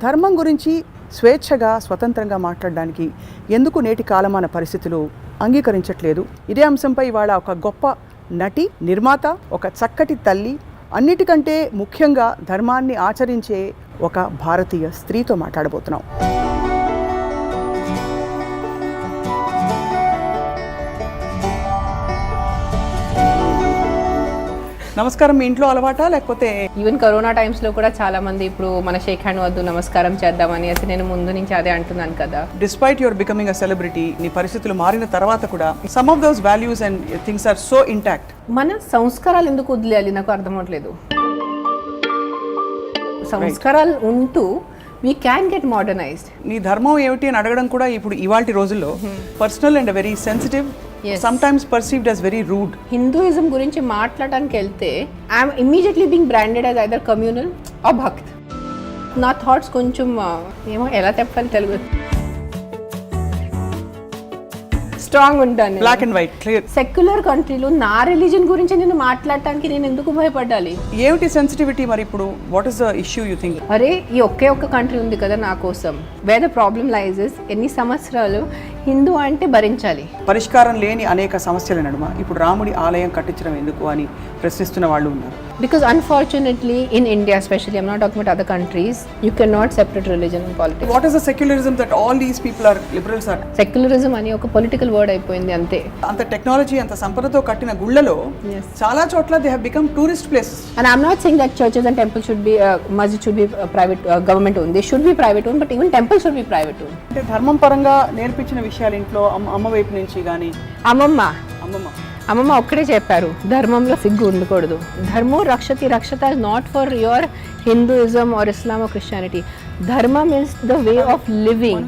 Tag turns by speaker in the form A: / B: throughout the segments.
A: ధర్మం గురించి స్వేచ్ఛగా స్వతంత్రంగా మాట్లాడడానికి ఎందుకు నేటి కాలమాన పరిస్థితులు అంగీకరించట్లేదు? ఇదే అంశంపై ఇవాళ ఒక గొప్ప నటి, నిర్మాత, ఒక చక్కటి తల్లి, అన్నిటికంటే ముఖ్యంగా ధర్మాన్ని ఆచరించే ఒక భారతీయ స్త్రీతో మాట్లాడబోతున్నాం. నమస్కారం మీ ఇంట్లో అలవాటా లేకపోతే?
B: ఈవెన్ కరోనా టైమ్స్లో కూడా చాలా మంది ఇప్పుడు మన షేక్ హ్యాండ్ వద్దు నమస్కారం చేద్దామని అసలు నేను ముందు నుంచి అదే అంటున్నాను కదా.
A: Despite your becoming a celebrity, నీ పరిస్థితులు మారిన తర్వాత కూడా some of those values and things are so intact.
B: మన సంస్కారాలు ఎందుకు వదిలేయాలి నాకు అర్థం అవట్లేదు. సంస్కారాలు ఉంటూ వీ క్యాన్ గెట్ మోడర్నైజ్డ్.
A: నీ ధర్మం ఏమిటి అని అడగడం కూడా ఇప్పుడు ఇవాల్టి రోజుల్లో personal and very sensitive, sometimes perceived as very rude.
B: Hinduism గురించి మాట్లాడడానికి వెళ్తే I'm immediately being branded as either communal or bhakt. నా థాట్స్ కొంచెం ఏమో ఎలా చెప్పాలి తెలుగు, స్ట్రాంగ్ ఉంటాను.
A: Black and white clear.
B: Secular కంట్రీలో నా రిలీజన్ గురించి నేను మాట్లాడటానికి నేను ఎందుకు భయపడాలి?
A: ఏమిటి సెన్సిటివిటీ మరి ఇప్పుడు? What is the issue you think?
B: అరే ఈ ఒక్క కంట్రీ ఉంది కదా నా కోసం. వేర్ ద ప్రాబ్లమ్ లైజెస్ ఎన్ని సంవత్సరాలు హిందూ అంటే భరించాలి.
A: పరిష్కారం లేని అనేక సమస్యల నడుమ ఇప్పుడు రాముడి ఆలయం కట్టించడం ఎందుకు అని ప్రశ్నిస్తున్న వాళ్ళు ఉన్నారు.
B: Because unfortunately in India especially, I'm not talking about other countries, you cannot separate religion and politics.
A: What is the secularism that all these people are liberals are?
B: Secularism అని ఒక పొలిటికల్ వర్డ్ అయిపోయింది అంతే.
A: అంత technology అంత సంపదతో కట్టిన గుళ్ళలో చాలా చోట్ల they have become tourist places.
B: And I'm not saying that churches and temples should be masjid should be private government owned. They should be private owned, but even temples should be private owned.
A: అంటే ధర్మం పరంగా నేర్పించిన విషయాలు ఇంట్లో అమ్మ వైపు నుంచి కానీ
B: అమ్మమ్మ ఒక్కడే చెప్పారు, ధర్మంలో సిగ్గు ఉండకూడదు. ధర్మో రక్షత not for your Hinduism or Islam or Christianity. ధర్మం is the way of living.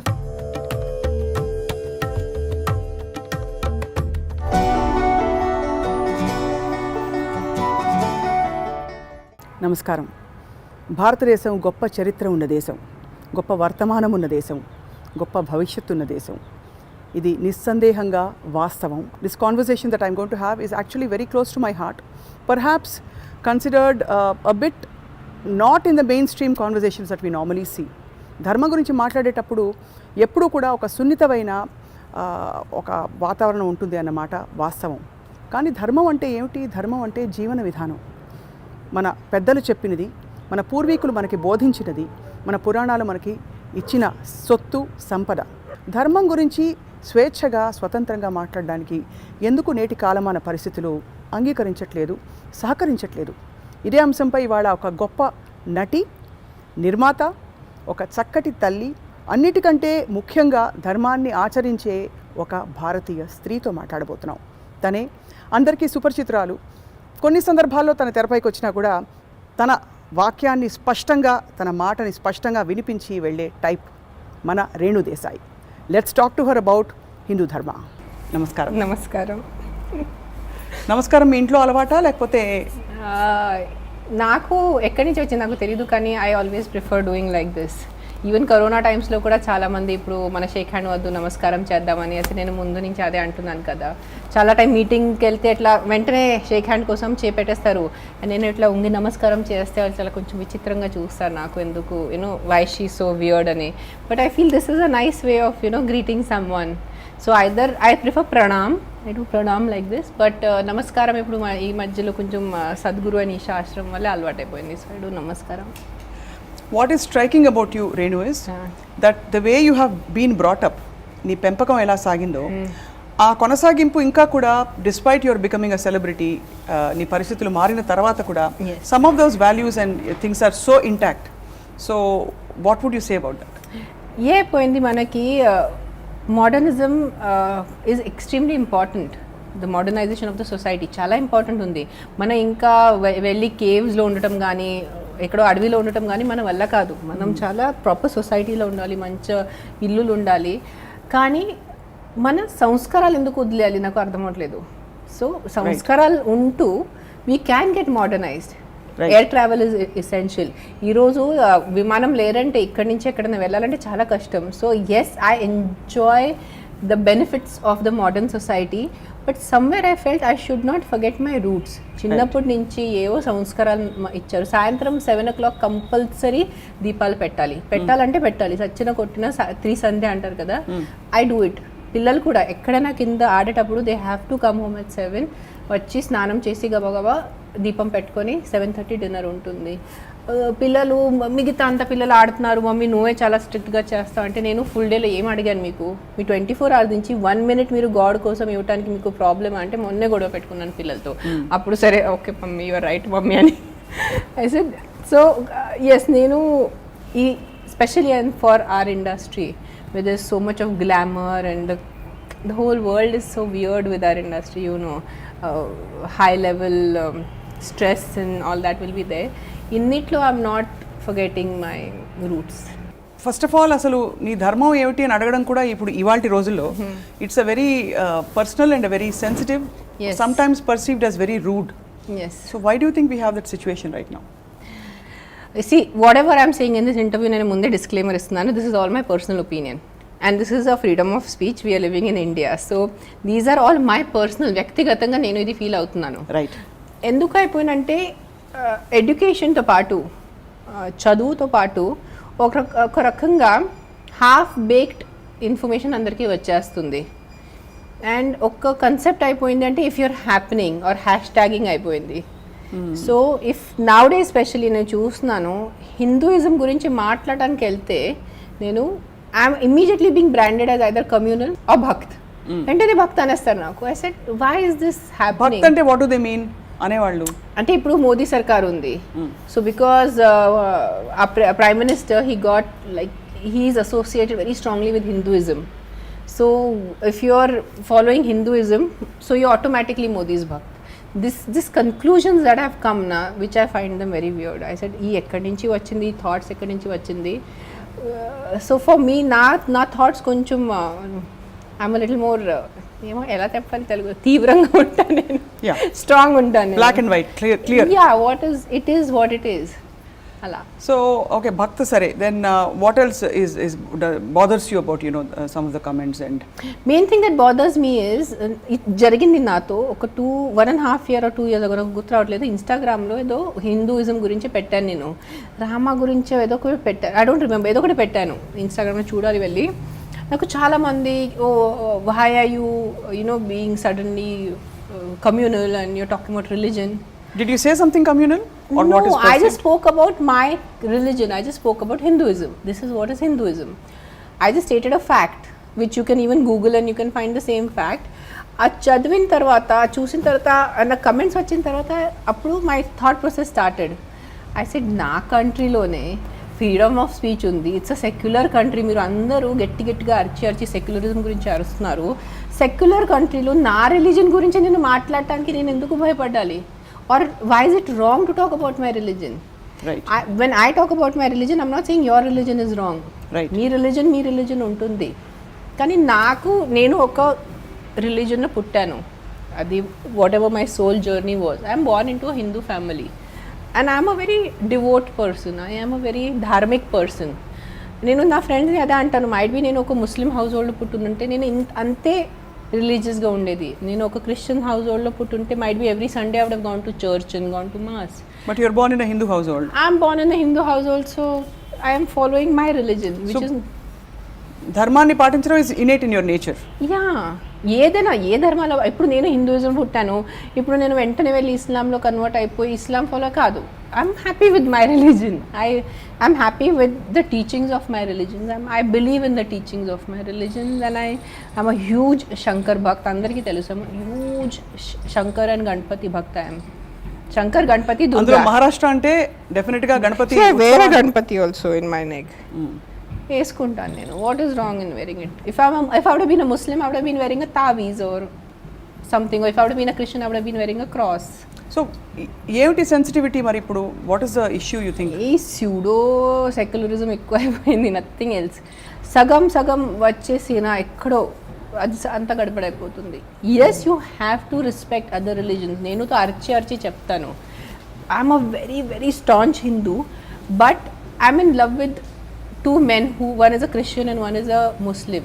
A: నమస్కారం. భారతదేశం గొప్ప చరిత్ర ఉన్న దేశం, గొప్ప వర్తమానం ఉన్న దేశం, గొప్ప భవిష్యత్తు ఉన్న దేశం. ఇది నిస్సందేహంగా వాస్తవం. This conversation that I'm going to have is actually very close to my heart. Perhaps considered a bit not in the mainstream conversations that we normally see. ధర్మం గురించి మాట్లాడేటప్పుడు ఎప్పుడూ కూడా ఒక సున్నితమైన ఒక వాతావరణం ఉంటుంది అన్నమాట వాస్తవం. కానీ ధర్మం అంటే ఏమిటి? ధర్మం అంటే జీవన విధానం. మన పెద్దలు చెప్పినది, మన పూర్వీకులు మనకి బోధించినది, మన పురాణాలు మనకి ఇచ్చిన సొత్తు, సంపద. ధర్మం గురించి స్వేచ్ఛగా స్వతంత్రంగా మాట్లాడడానికి ఎందుకు నేటి కాలమాన పరిస్థితులు అంగీకరించట్లేదు, సహకరించట్లేదు? ఇదే అంశంపై ఇవాళ ఒక గొప్ప నటి, నిర్మాత, ఒక చక్కటి తల్లి, అన్నిటికంటే ముఖ్యంగా ధర్మాన్ని ఆచరించే ఒక భారతీయ స్త్రీతో మాట్లాడబోతున్నాం. తనే అందరికీ సుపరిచితురాలు. కొన్ని సందర్భాల్లో తన తెరపైకి వచ్చినా కూడా తన వాక్యాన్ని స్పష్టంగా, తన మాటని స్పష్టంగా వినిపించి వెళ్ళే టైప్ మన Renu Desai. Let's talk to her about Hindu ధర్మ. నమస్కారం. నమస్కారం మీ ఇంట్లో అలవాటా లేకపోతే?
B: నాకు ఎక్కడి నుంచి వచ్చింది నాకు తెలియదు, కానీ I always prefer doing like this. Even corona టైమ్స్లో కూడా చాలా మంది ఇప్పుడు మన షేక్ హ్యాండ్ వద్దు నమస్కారం చేద్దామని అసలు నేను ముందు నుంచి అదే అంటున్నాను కదా. చాలా టైం మీటింగ్కి వెళ్తే ఇట్లా వెంటనే షేక్ హ్యాండ్ కోసం చేపెట్టేస్తారు. నేను ఇట్లా ఉంగి నమస్కారం చేస్తే వాళ్ళు చాలా కొంచెం విచిత్రంగా చూస్తారు. నాకు ఎందుకు వై షీ సో వియర్డ్ అని. But I feel this is a nice way of greeting someone. So either I prefer pranam, I do pranam like this. But నమస్కారం ఇప్పుడు ఈ మధ్యలో కొంచెం సద్గురు అని శాస్త్రం వల్ల అలవాటు అయిపోయింది. సో ఐ డూ నమస్కారం.
A: What is striking about you, Renu, is that the way you have been brought up, నీ పెంపకం ఎలా సాగిందో ఆ కొనసాగింపు ఇంకా కూడా despite your becoming a celebrity, నీ పరిస్థితులు మారిన తర్వాత కూడా some of those values and things are so intact. So what would you say about that?
B: పోయింది మనకి modernism is extremely important. The modernisation of the society చాలా ఇంపార్టెంట్ ఉంది. మనం ఇంకా వెళ్ళి కేవ్స్లో ఉండటం కానీ ఎక్కడో అడవిలో ఉండటం కానీ మన వల్ల కాదు. మనం చాలా ప్రాపర్ సొసైటీలో ఉండాలి, మంచి ఇల్లులు ఉండాలి. కానీ మన సంస్కారాలు ఎందుకు వదిలేయాలి నాకు అర్థం అవట్లేదు. సో సంస్కారాలు ఉంటూ we can get modernised. Air travel is essential. ఈరోజు విమానం లేదంటే ఇక్కడి నుంచి ఎక్కడైనా వెళ్ళాలంటే చాలా కష్టం. So yes, I enjoy the benefits of the modern society, but somewhere I felt I should not forget my roots. చిన్నప్పటి నుంచి ఏవో సంస్కారాలు ఇచ్చారు. సాయంత్రం 7 o'clock కంపల్సరీ దీపాలు పెట్టాలంటే పెట్టాలి, సచ్చిన కొట్టిన 3 సంధ్య అంటారు కదా, ఐ డూ ఇట్. పిల్లలు కూడా ఎక్కడైనా కింద ఆడేటప్పుడు they have to come home at 7, వచ్చి స్నానం చేసి గబగబా దీపం పెట్టుకొని 7:30 డిన్నర్ ఉంటుంది. పిల్లలు మిగతా అంత పిల్లలు ఆడుతున్నారు, మమ్మీ నువ్వే చాలా స్ట్రిక్ట్గా చేస్తావు అంటే, నేను ఫుల్ డేలో ఏం అడిగాను మీకు? మీ 24 hours నుంచి 1 minute మీరు గాడ్ కోసం ఇవ్వడానికి మీకు ప్రాబ్లమ్ అంటే మొన్నే గొడవ పెట్టుకున్నాను పిల్లలతో. అప్పుడు సరే okay mummy, your right mummy అని ఐ సెడ్. సో ఎస్, నేను ఈ specially and for our industry where there's so much of glamour and the whole world is so weird with our industry, you know, high level stress and all that will be there. Innitlo I'm not forgetting my roots.
A: First of all అసలు నీ ధర్మం ఏమిటి అని అడగడం కూడా ఇప్పుడు ఇవాల్టి రోజుల్లో it's a very personal and very sensitive, sometimes perceived as very rude.
B: Yes.
A: So why do think we have that situation right now?
B: See, whatever I'm saying in this interview, నేను ముందే disclaimer ఇస్తున్నాను, this is all my personal opinion and this is a freedom of speech, we are living in India, so these are all my personal, వ్యక్తిగతంగా నేను ఇది feel అవుతున్నాను.
A: Right.
B: ఎందుకు అయిపోయినంటే ఎడ్యుకేషన్తో పాటు చదువుతో పాటు ఒక రకంగా హాఫ్ బేక్డ్ ఇన్ఫర్మేషన్ అందరికీ వచ్చేస్తుంది. అండ్ ఒక కన్సెప్ట్ అయిపోయింది అంటే if you're happening or hashtagging అయిపోయింది. So if now day specially నేను చూస్తున్నాను, హిందూయిజం గురించి మాట్లాడడానికి వెళ్తే నేను I'm immediately being branded as either communal or bhakt. వెంటనే భక్త్ అనేస్తారు నాకు. I said why is this happening?
A: Bhakt అంటే వాట్ డు దే మీన్ అనేవాళ్ళు?
B: అంటే ఇప్పుడు మోదీ సర్కార్ ఉంది, so because prime minister he got like he is associated very strongly with Hinduism. So if you are following Hinduism, so you automatically Modi's bhakt. This conclusions that have come na, which I find them very weird. I said, ee ekkadi nunchi vachindi, thoughts ekkadi nunchi vachindi. So for me, na thoughts koncham I'm a little more emo ela cheppali telugu, తీవ్రంగా ఉంటాను నేను, strong ఉంటాను,
A: black and white, clear.
B: Yeah, what is it is what it is అలా.
A: So okay, భక్త సరే, then what else is bothers you about, you know, some of the comments? And
B: main thing that bothers me is, జరిగింది నాతో ఒక 1.5 year or 2 years అగో గుర్తు రావట్లేదు, ఇన్స్టాగ్రామ్లో ఏదో హిందూయిజం గురించి పెట్టాను నేను, రామ గురించి ఏదో ఒకటి పెట్టాను, ఐ డోంట్ రిమెంబర్, ఏదో ఒకటి పెట్టాను ఇన్స్టాగ్రామ్లో, చూడాలి వెళ్ళి. నాకు చాలామంది why are you know being suddenly communal and you're talking about religion.
A: Did you say something communal? Or
B: no,
A: what is
B: I just spoke about my religion. I just spoke about Hinduism. This is what is Hinduism. I just stated a fact, which you can even Google and you can find the same fact. ఆ చదివిన తర్వాత, చూసిన తర్వాత, నా comments వచ్చిన తర్వాత, అప్పుడు my thought process started. I said నా కంట్రీలోనే ఫ్రీడమ్ ఆఫ్ స్పీచ్ ఉంది, ఇట్స్ అ సెక్యులర్ కంట్రీ, మీరు అందరూ గట్టిగా అరిచి సెక్యులరిజం గురించి అరుస్తున్నారు. సెక్యులర్ కంట్రీలో నా రిలీజన్ గురించి నేను మాట్లాడటానికి నేను ఎందుకు భయపడాలి? Or why is it wrong to talk about my religion?
A: Right.
B: When I talk about my religion, I'm not saying your religion is wrong.
A: Right.
B: మీ రిలీజన్ ఉంటుంది, కానీ నేను ఒక రిలీజన్లో పుట్టాను, అది whatever my soul journey was. I'm born into Hindu family and I'm a very devout person, I'm a very dharmic person. నేను నా ఫ్రెండ్స్ని అదే అంటాను, మైట్ బి నేను ఒక ముస్లిం హౌస్ హోల్డ్లో పుట్టుంటే నేను అంతే రిలీజియస్గా ఉండేది. నేను ఒక క్రిస్టియన్ హౌస్ హోల్డ్లో పుట్టుంటే might be every Sunday I would have gone to church and gone to mass.
A: But you are born in a Hindu household.
B: I am born in a Hindu household, so I am following my religion, which is
A: ధర్మాన్ని పాటించడం is innate in your nature.
B: Yeah, ఏదైనా ఏ ధర్మాలో, ఇప్పుడు నేను Hinduism పుట్టాను, ఇప్పుడు నేను వెంటనే వెళ్ళి ఇస్లాంలో కన్వర్ట్ అయిపోయి ఇస్లాం ఫాలో కాదు. I'm happy with my religion, I'm happy with the teachings of my religion, I believe in the teachings of my religion and I'm a huge Shankar bhakt. అందరికీ తెలుసు, huge Shankar and Ganapati bhakt. I'm Shankar, Ganapati, Durga.
A: Maharashtra అంటే definite గా గణపతి,
B: వేరే Ganapati also in my neck వేసుకుంటాను నేను. What is wrong in wearing it? If I would been a Muslim, I would been wearing a తావీజ్ or something. If I would been a Christian, I would been wearing a cross.
A: So ఏమిటి sensitivity మరి ఇప్పుడు? What is the issue you think?
B: ఈ pseudo secularism ఎక్కువ అయిపోయింది, nothing else. సగం వచ్చేసి ఎక్కడో అది అంత గడపడైపోతుంది. Yes, you have to respect other religions. నేను అరిచి చెప్తాను, I'm a very, very staunch Hindu, but I'm in love with two men who, one is a Christian and one is a Muslim.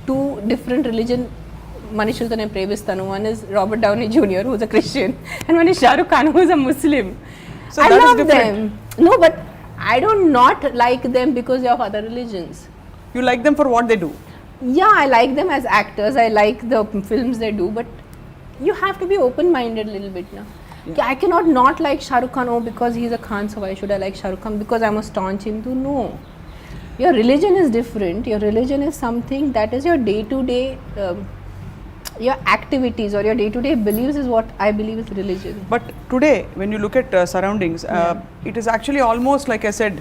B: Two different religion మనుషులతో నేను ప్రేమిస్తాను. One is Robert Downey Jr., who's a Christian, and one is Shah Rukh Khan, who's a Muslim.
A: So
B: I
A: that is
B: love
A: different.
B: them. No, but I don't not like them because they are of other religions.
A: You like them for what they do.
B: Yeah, I like them as actors. I like the films they do, but you have to be open-minded a little bit now.
A: Yeah.
B: I cannot not like Shah Rukh Khan, oh, because he's a Khan, so why should I like Shah Rukh Khan? Because I'm a staunch Hindu? No. Your religion is different. Your religion is something that is your day-to-day, your activities or your day-to-day beliefs is what I believe is religion.
A: But today, when you look at surroundings, it is actually almost like I said,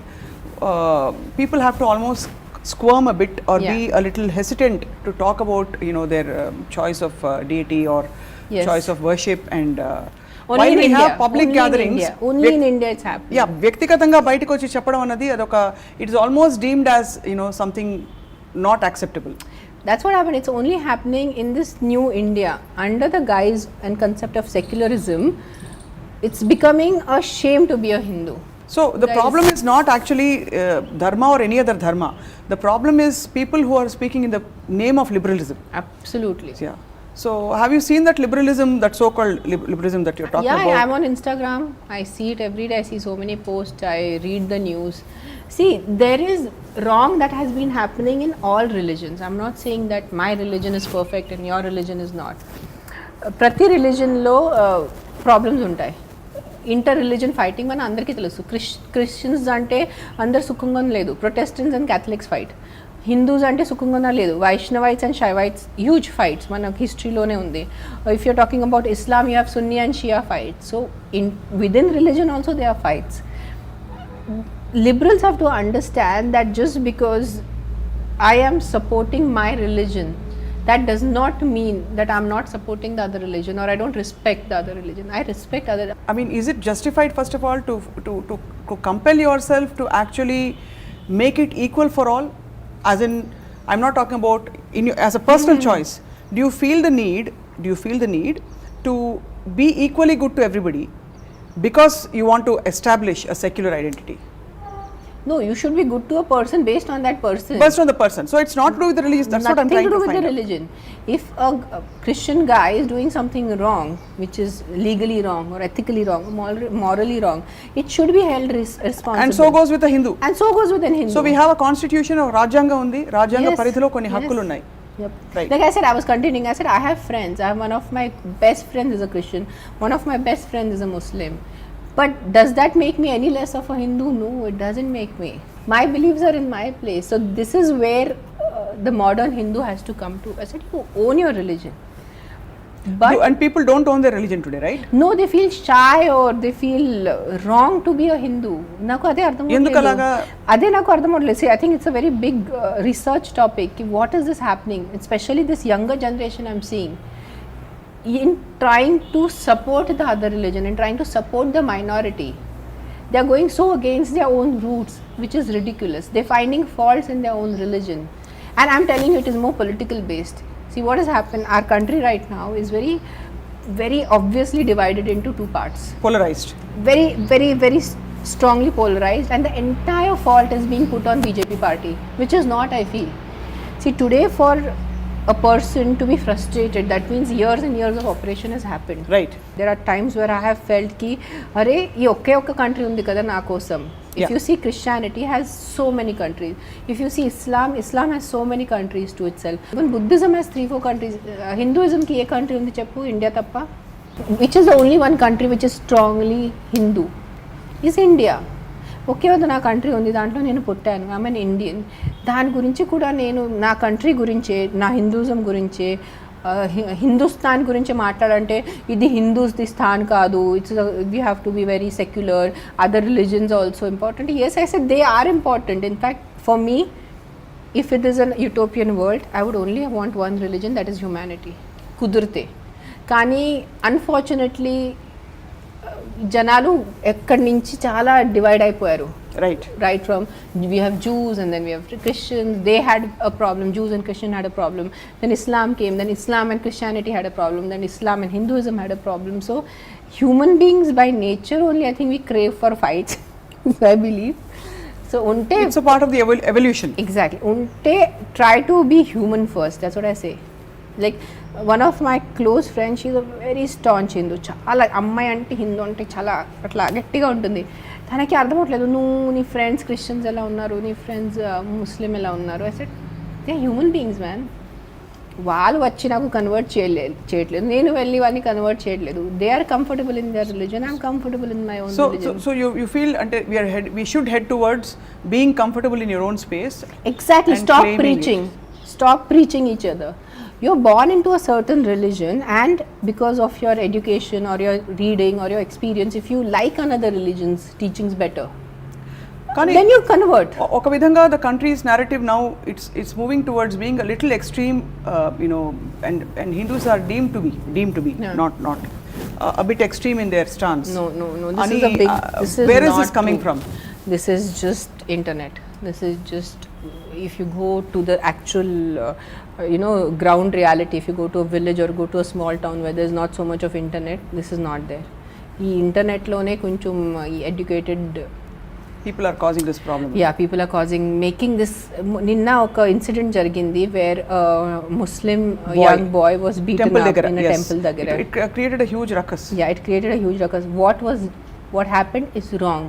A: people have to almost squirm a bit or be a little hesitant to talk about, you know, their choice of deity or choice of worship, and
B: Only
A: while
B: in
A: we
B: India.
A: have public
B: Only
A: gatherings,
B: in India. Only in India it's happening.
A: yeah, వ్యక్తిగతంగా బయటకు వచ్చి చెప్పడం అన్నది అదొక it is almost deemed as, you know, something not acceptable.
B: That's what happened. It's only happening in this new India under the guise and concept of secularism. It's becoming a shame to be a Hindu.
A: So the problem is not actually dharma or any other dharma. The problem is people who are speaking in the name of liberalism.
B: Absolutely.
A: Yeah. So have you seen that liberalism, that so-called liberalism that you're talking about?
B: Yeah, I'm on Instagram. I see it every day. I see so many posts. I read the news. See, there is wrong that has been happening in all religions. I'm not saying that my religion is perfect and your religion is not. ప్రతి రిలీజన్లో problems ఉంటాయి. Inter religion fighting మన అందరికీ తెలుసు. Christians అంటే అందరు సుఖంగా లేదు. Protestants and Catholics fight. Hindus అంటే సుఖంగా లేదు. Vaishnavites and Shaivites huge fights మన హిస్టరీలోనే ఉంది. If you're talking about Islam, you have Sunni and Shia fights. So within religion also they are fights. Liberals have to understand that just because I am supporting my religion, that does not mean that I'm not supporting the other religion or I don't respect the other religion. I respect other.
A: I mean, is it justified, first of all, to compel yourself to actually make it equal for all? As in, I'm not talking about as a personal choice. Do you feel the need to be equally good to everybody because you want to establish a secular identity?
B: No, you should be good to a person based on that person.
A: Based on the person. So it's not to do with the religion. That's what I'm trying to find out.
B: Nothing to do with the religion. If a Christian guy is doing something wrong, which is legally wrong or ethically wrong, morally wrong, it should be held responsible.
A: And so goes with the Hindu.
B: And so goes with an Hindu.
A: So we have a constitution of Rajyanga undi. Rajyanga paridhilo konni hakkulu unnai.
B: Yep.
A: Right.
B: Like I said, I was continuing. I said I have friends. I have one of my best friends is a Christian. One of my best friends is a Muslim. But does that make me any less of a Hindu? No, it doesn't make me. My beliefs are in my place. So this is where the modern Hindu has to come to. I said, you own your religion. But
A: and people don't own their religion today, right?
B: No, they feel shy or they feel wrong to be a Hindu. Naku ade ardham avutledu.
A: Enduku alaga?
B: Ade naku ardham avutledu. See, I think it's a very big research topic. What is this happening? Especially this younger generation I'm seeing. In trying to support the other religion and trying to support the minority, they are going so against their own roots, which is ridiculous. They're finding faults in their own religion, and I'm telling you, it is more political based. See what has happened. Our country right now is very, very obviously divided into two parts.
A: Polarized.
B: Very, very, very strongly polarized, and the entire fault is being put on BJP party, which is not, I feel. See, today for a person to be frustrated, that means years and years of operation has happened.
A: Right.
B: There are times where I have felt ki are ye okke country undi kada na kosam. If you see Christianity has so many countries. If you see Islam has so many countries to itself. Even Buddhism has 3-4 countries. Hinduism ki ye country undi cheppu, India tappa. Which is the only one country which is strongly Hindu is India. ఒకే వద్ద నా country ఉంది, దాంట్లో నేను పుట్టాను, I'm N Indian. దాని గురించి కూడా నేను నా కంట్రీ గురించే, నా హిందూజం గురించే, హిందుస్థాన్ గురించి మాట్లాడంటే ఇది హిందూస్ది స్థాన్ కాదు, it's we have to be very secular, other religions also important. Yes, I said they are important. In fact for me, if it is an utopian world, I would only want one religion, that is humanity. కుదిరితే. కానీ unfortunately జనాలు ఎక్కడి నుంచి చాలా divide అయిపోయారు.
A: Right.
B: Right from, we have Jews and then we have Christians. They had a problem. Jews and Christian had a problem. Then Islam came. Then Islam and Christianity had a problem. Then Islam and Hinduism had a problem. So human beings by nature only, I think we crave for fights. I believe. So unte,
A: it's a part of the evolution.
B: Exactly. Unte, try to be human first. That's what I say. Like one of my close friends, she's a very staunch Hindu. చాలా అమ్మాయి అంటే హిందూ అంటే చాలా అట్లా గట్టిగా ఉంటుంది. తనకి అర్థం అవట్లేదు, నువ్వు నీ ఫ్రెండ్స్ క్రిస్టియన్స్ ఎలా ఉన్నారు, నీ ఫ్రెండ్స్ ముస్లిం ఎలా ఉన్నారు. I said they human beings man. వాళ్ళు వచ్చి నాకు కన్వర్ట్ చేయట్లేదు, నేను వెళ్ళి వాళ్ళని కన్వర్ట్ చేయట్లేదు. They are comfortable in their religion, I'm comfortable in my own religion.
A: So you feel అంటే we should head towards being comfortable in your own space.
B: Exactly. Stop preaching each other. You're born into a certain religion, and because of your education or your reading or your experience, if you like another religion's teachings better, then you convert.
A: Oka vidhanga the country's narrative now, it's moving towards being a little extreme, and Hindus are deemed to be
B: Yeah.
A: not a bit extreme in their stance.
B: No. This is a big.
A: Where is this coming from?
B: This is just internet. This is just, if you go to the actual ground reality, if you go to a village or go to a small town where there's not so much of internet, this is not there. ఈ internet లోనే కొంచెం educated
A: people are causing this problem.
B: Yeah, people are making this. నిన్న ఒక incident జరిగింది where Muslim young boy was beaten up in a temple దగ్గర.
A: It created a huge ruckus.
B: Yeah, it created a huge ruckus. What happened is wrong.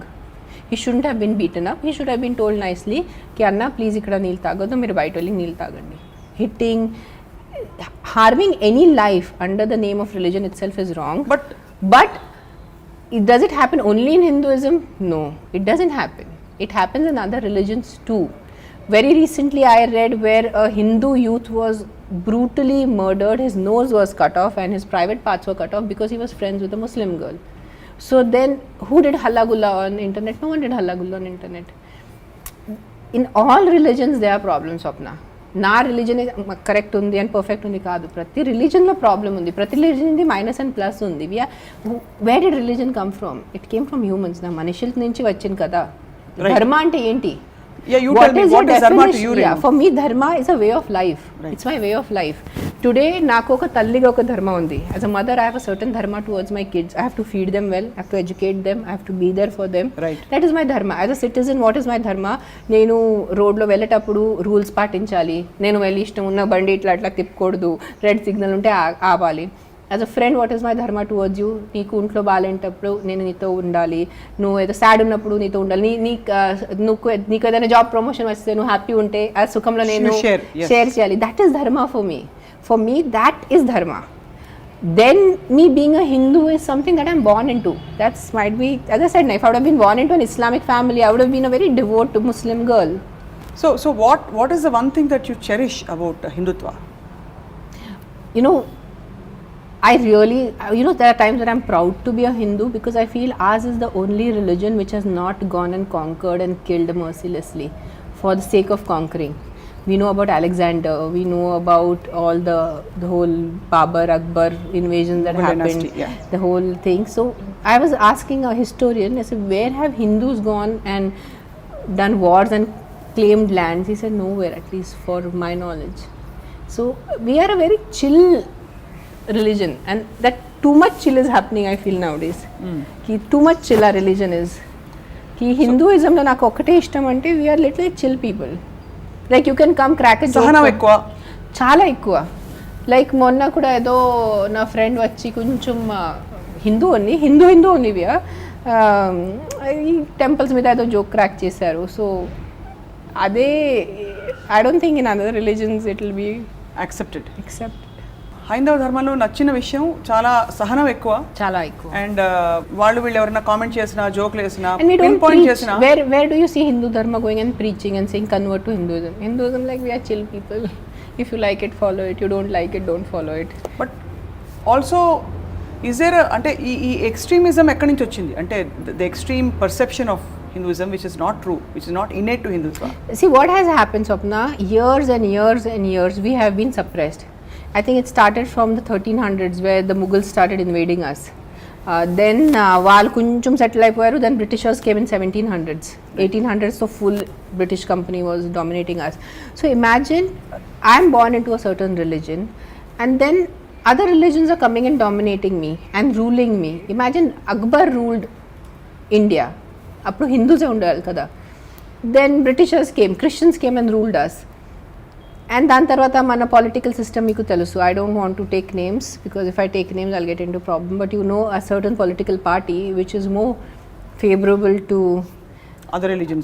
B: He shouldn't have been beaten up. He should have been told nicely ki anna please ikkada neelu tagoddu, మీరు బయట వెళ్ళి నీళ్ళు తాగండి. Hitting, harming any life under the name of religion itself is wrong. But does it happen only in Hinduism? No, it doesn't happen. It happens in other religions too. Very recently I read where a Hindu youth was brutally murdered. His nose was cut off and his private parts were cut off because he was friends with a Muslim girl. So then who did halla gulla on internet? No one did halla gulla on internet. In all religions there are problems, Swapna. నా religion correct ఉంది and perfect ఉంది కాదు, ప్రతి రిలీజన్లో problem ఉంది, ప్రతి రిలీజన్ది minus and plus ఉంది. Where did religion come from? It came from humans. నా మనుషుల నుంచి వచ్చింది కదా. ధర్మ అంటే ఏంటి?
A: Yeah, you tell me, what is dharma to you?
B: Yeah, for me dharma is a way of life. Right. It's my way of life. Today నాకు ఒక తల్లిగా ఒక ధర్మ ఉంది. As a mother I have a certain dharma towards my kids. I have to feed them well, I have to educate them, I have to be there for them.
A: Right.
B: That is my dharma. As a citizen, what is my dharma? నేను రోడ్లో వెళ్ళేటప్పుడు rules పాటించాలి. నేను వెళ్ళి ఇష్టం ఉన్న బండి ఇట్లా అట్లా తిప్పకూడదు, రెడ్ సిగ్నల్ ఉంటే ఆపాలి. As a friend, what is my ధర్మ టువర్డ్స్ యూ? నీకు ఇంట్లో బాగాలేంటప్పుడు నేను నీతో ఉండాలి, నువ్వు ఏదో సాడ్ ఉన్నప్పుడు నీతో ఉండాలి, నీకు ఏదైనా జాబ్ ప్రమోషన్ వస్తే నువ్వు హ్యాపీ ఉంటే ఆ సుఖంలో నేను షేర్ చేయాలి. దట్ ఈస్ ధర్మ ఫర్ మీ దట్ ఈస్ ధర్మ. Then me being a Hindu is something that I'm born into. That's might be, as I said, if I would have been born into an Islamic family, I would have been a very devout Muslim girl.
A: So what is the one thing that you cherish about Hindutva?
B: I really, there are times when I'm proud to be a Hindu because I feel ours is the only religion which has not gone and conquered and killed mercilessly for the sake of conquering. We know about Alexander, we know about all the whole Babur, Akbar invasions that happened, dynasty, yeah. The whole thing. So I was asking a historian, I said, where have Hindus gone and done wars and claimed lands? He said, nowhere, at least for my knowledge. So we are a very chill religion, and that too much chill is happening, I feel nowadays. Ki too much chill our religion is. Ki Hinduism lo naku okate ishtam ante we are literally chill people. Like you can come crack a joke.
A: Sahanam ekkuva.
B: Chala ekkuva. Like monna kuda edo na friend vachi koncham Hindu only we are ee temples మీద ఏదో joke crack చేశారు. So ade I don't think in other religions it will be
A: accepted. హైందవ ధర్మంలో నచ్చిన విషయం చాలా సహనం ఎక్కువ, అండ్ వాళ్ళు వీళ్ళు ఎవరైనా కామెంట్ చేసినా, జోక్లు వేసినా, పిన్ పాయింట్ చేసినా.
B: Where do you see Hindu dharma going and preaching and saying convert to Hinduism? Like we are chill people. If you like it, follow it. You don't like it, don't follow it.
A: But also is there అంటే ఈ extremism ఎక్కడి నుంచి వచ్చింది? అంటే the extreme perception of Hinduism, which is not true, which is not innate to Hindutva.
B: See, what has happened, Swapna, years and years and years we have been suppressed. I think it started from the 1300s where the Mughals started invading us. Then వాళ్ళు కొంచెం settle అయిపోయారు. Then Britishers came in 1700s, 1800s. So full British company was dominating us. So imagine I'm born into a certain religion and then other religions are coming and dominating me and ruling me. Imagine Akbar ruled India. Appudu Hindus undali kada. Then Britishers came, Christians came and ruled us. And dan tarvata mana political system meeku telusu. I don't want to take names because if I take names I'll get into problem. But you know a certain political party which is more favorable to
A: other religions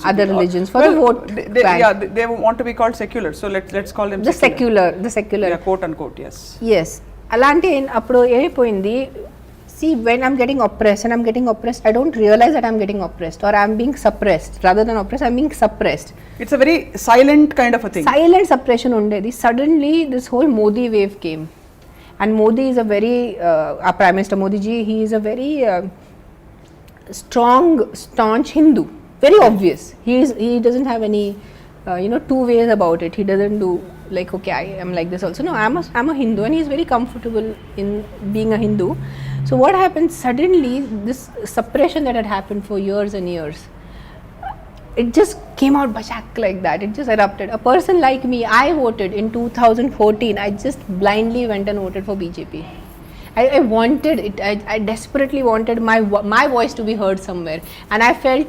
B: for the vote bank.
A: They want to be called secular, so let's call them
B: the secular yeah,
A: quote unquote.
B: Yes అలాంటి అప్పుడు ఏమైపోయింది. See, when I'm getting oppressed, I don't realize that I'm getting oppressed or I'm being suppressed. Rather than oppressed, I'm being suppressed.
A: It's a very silent kind of a thing.
B: Silent suppression undedi. Suddenly this whole Modi wave came, and Modi is a very our Prime Minister Modi ji, he is a very strong, staunch Hindu. Very obvious. He doesn't have any two ways about it. He doesn't do like, okay, I am like this also. No, I'm a Hindu, and he's very comfortable in being a Hindu. So what happened suddenly, this suppression that had happened for years and years, it just came out bashak like that. It just erupted. A person like me, I voted in 2014. I just blindly went and voted for BJP. I wanted it. I desperately wanted my voice to be heard somewhere. And I felt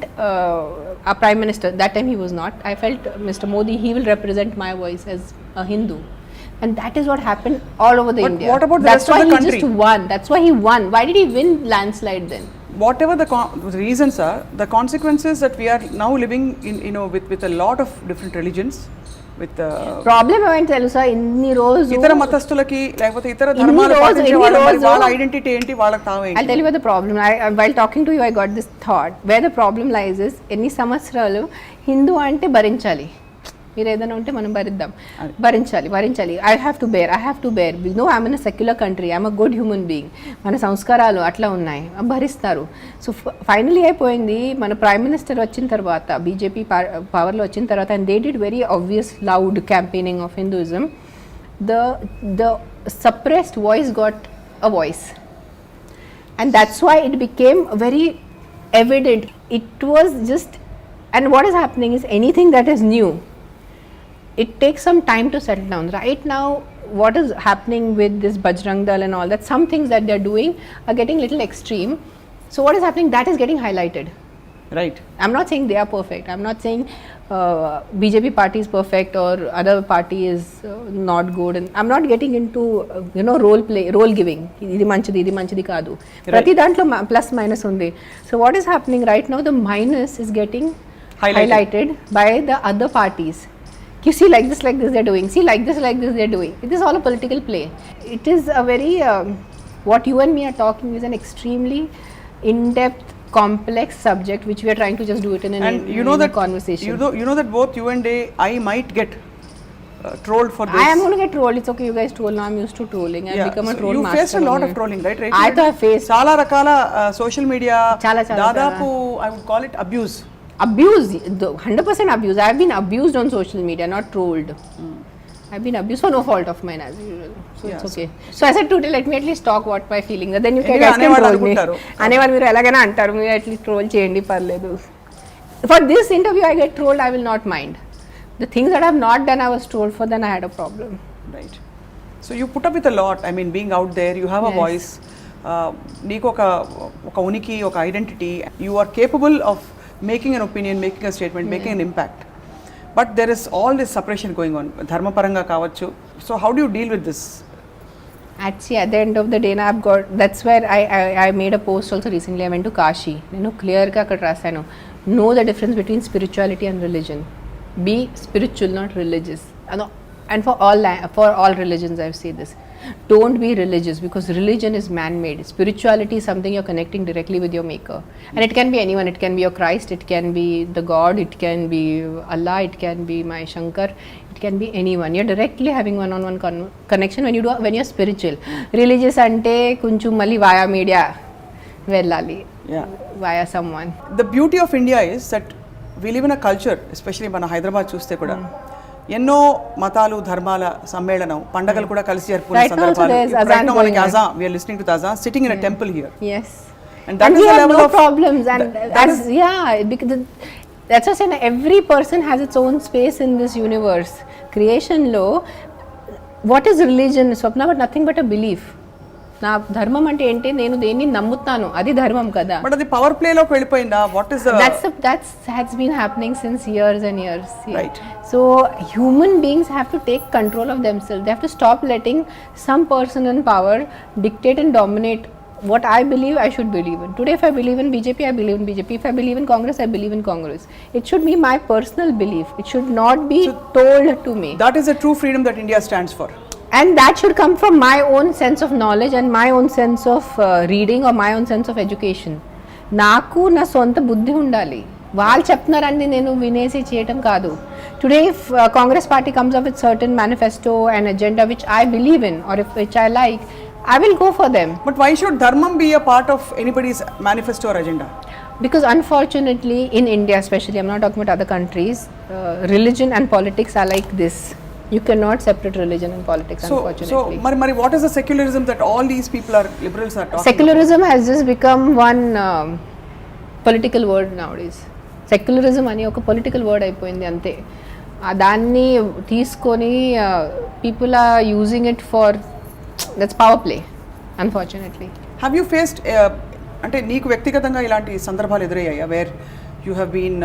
B: our Prime Minister, that time he was not, I felt Mr. Modi, he will represent my voice as a Hindu. And that is what happened all over the India.
A: What about the rest of the country?
B: That's why he just won. That's why he won. Why did he win landslide then?
A: Whatever the reasons are, the consequences that we are now living in, with a lot of different religions, with
B: problem ఏంటి తెలుసా, ఇన్ని రోజు
A: ఇతర మతస్థులకి లేకపోతే ఇతర ధర్మాల వాళ్ళ identity ఏంటి, వాళ్ళకి తావేంటి.
B: I'll tell you where the problem, while talking to you I got this thought, where the problem lies is, ఎన్ని సంవత్సరాలు హిందూ అంటే భరించాలి, మీరు ఏదైనా ఉంటే మనం భరించాలి. I have to bear no, I'm in a secular country, I'm a good human being. మన సంస్కారాలు అట్లా ఉన్నాయి, భరిస్తారు. సో ఫైనలీ అయిపోయింది. మన ప్రైమ్ మినిస్టర్ వచ్చిన తర్వాత, బీజేపీ పవర్లో వచ్చిన తర్వాత, and they did very obvious loud campaigning of Hinduism. The suppressed voice got a voice, and that's why it became very evident. It was just, and what is happening is, anything that is new, it takes some time to settle down. Right now what is happening with this Bajrang Dal and all that, some things that they are doing are getting little extreme. So what is happening, that is getting highlighted.
A: Right.
B: I'm not saying they are perfect. I'm not saying BJP party is perfect or other party is not good, and I'm not getting into role giving. Idi manchidi kaadu. Prati dantlo plus minus undi. So what is happening right now, the minus is getting highlighted by the other parties. You see, like this they're doing. See, like this they're doing. It is all a political play. It is a very what you and me are talking is an extremely in-depth, complex subject which we are trying to just do it in a conversation.
A: You know that both you and I might get trolled for this.
B: I am going to get trolled. It's okay, you guys troll now. I'm used to trolling. I've become a troll master.
A: You faced a lot of trolling, right?
B: I have faced
A: చాలా రకాల social media,
B: చాలా
A: దాదాపు I would call it abuse,
B: 100% abuse. I have been abused on social media, not trolled. I've been abused for no fault of mine as usual. So it's okay. So I said today, let me at least talk what my feelings are. Then you guys can troll me. అనేవారు మీరు ఎలాగైనా అంటారు, మీరు at least troll చేయండి, పర్లేదు. For this interview I get trolled, I will not mind. The things that I have not done, I was trolled for, then I had a problem.
A: Right. So you put up with a lot. I mean, being out there, you have a voice. నీకు ఒక ఉనికి, ఒక identity. You are capable of making an opinion, making a statement, making an impact. But there is all this suppression going on, ధర్మపరంగా కావచ్చు. So how do you deal with this?
B: Actually, at the end of the day, that's where I made a post also recently. I went to Kashi. నేను క్లియర్గా అక్కడ రాశాను, know the difference between spirituality and religion. Be spiritual, not religious. And for all religions I say this, don't be religious, because religion is man-made. Spirituality is something you're connecting directly with your maker, and it can be anyone. It can be your Christ, it can be the God, it can be Allah, it can be my Shankar, it can be anyone. You're directly having one-on-one connection when you're spiritual. Religious ante kunchu malli via media vellali, via someone. The
A: beauty of India is that we live in a culture, especially మన హైదరాబాద్ చూస్తే కూడా ఎన్నో మతాలు, ధర్మాల సమ్మేళనం, పండగలు కూడా కలిసి జరుపుకునే సందర్భాలు. Right now మనకి అజాన్, we are listening to the azan, sitting in a temple here.
B: Yes.
A: And that
B: we
A: is a
B: have
A: level
B: no
A: of
B: problems, and because that's what I'm saying, every person has its own space in this universe. Creation lo, what is religion, Swapna? But nothing but a belief. నా ధర్మం అంటే ఏంటి, నేను దేన్ని నమ్ముతాను, అది ధర్మం కదా.
A: బట్ అది పవర్ ప్లే లోకి వెళ్ళిపోయిందా? What is
B: that's has been happening since years and years.
A: Right.
B: So human beings have to take control of themselves. They have to stop letting some person in power dictate and dominate what I believe I should believe in. Today if I believe in BJP, I believe in BJP. If I believe in Congress, I believe in Congress. It should be my personal belief. It should not be told to me.
A: That is the true freedom that India stands for.
B: And that should come from my own sense of knowledge and my own sense of reading or my own sense of education. నాకు నా సొంత బుద్ధి ఉండాలి. వాళ్ళు చెప్తున్నారని నేను వినేసి చేయటం కాదు. Today if Congress party comes up with certain manifesto and agenda which I believe in or which I like, I will go for them.
A: But why should dharmam be a part of anybody's manifesto or agenda?
B: Because unfortunately in India especially, I'm not talking about other countries, religion and politics are like this. You cannot separate religion and politics, unfortunately.
A: So, Mari, what is the secularism that all these people are liberals are talking
B: Secularism has just become one political word nowadays. Secularism అని ఒక political word అయిపోయింది అంతే. దాన్ని తీసుకొని people are using it for, that's power play, unfortunately.
A: Have you faced అంటే నీకు వ్యక్తిగతంగా ఇలాంటి సందర్భాలు ఎదురయ్యాయా wear you have been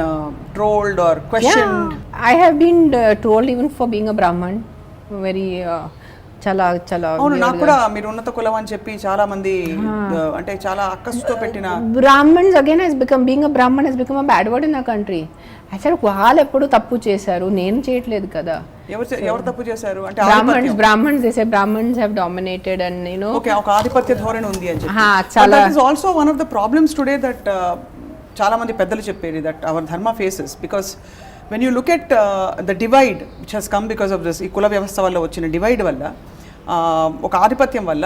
A: trolled or questioned?
B: Yeah, I have been trolled even for being a Brahman. Very చాలా
A: అవును, నాకు కూడా మీరు ఉన్నత కులం అని చెప్పి చాలా మంది అంటే చాలా అక్కసుతో పెట్టిన
B: Brahmins again has become, being a Brahman has become a bad word in our country. అసలు వాళ్ళు ఎప్పుడు తప్పు చేశారు, నేను చేయట్లేదు కదా.
A: ఎవరు తప్పు చేశారు అంటే
B: Brahmins they say Brahmins have dominated and you know,
A: okay, ఒక ఆధిపత్య ధోరణి ఉంది అని చెప్పి. చాలా, that is also one of the problems today that చాలా మంది పెద్దలు చెప్పేది that our dharma faces, because when you look at the divide which has come because of this, ఈ కుల వ్యవస్థ వల్ల వచ్చిన డివైడ్ వల్ల ఒక ఆధిపత్యం వల్ల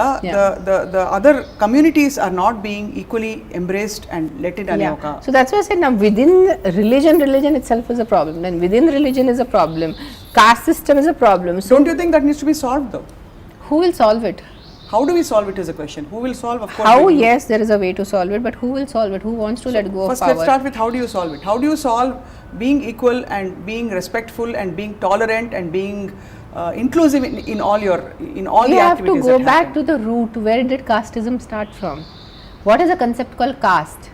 A: the other communities are not being equally embraced and let in అనే ఒక.
B: So that's why I said now within religion itself is a problem, then within religion is a problem, caste system is a problem. So
A: don't you think that needs to be solved though?
B: Who will solve it?
A: How do we solve it is a question. Who will solve? Of course.
B: How? Yes, there is a way to solve it, but who will solve it? Who wants to let go of power?
A: First, let's start with how do you solve it? How do you solve being equal and being respectful and being tolerant and being inclusive in all the activities?
B: You have to go back to the root. Where did casteism start from? What is a concept called caste?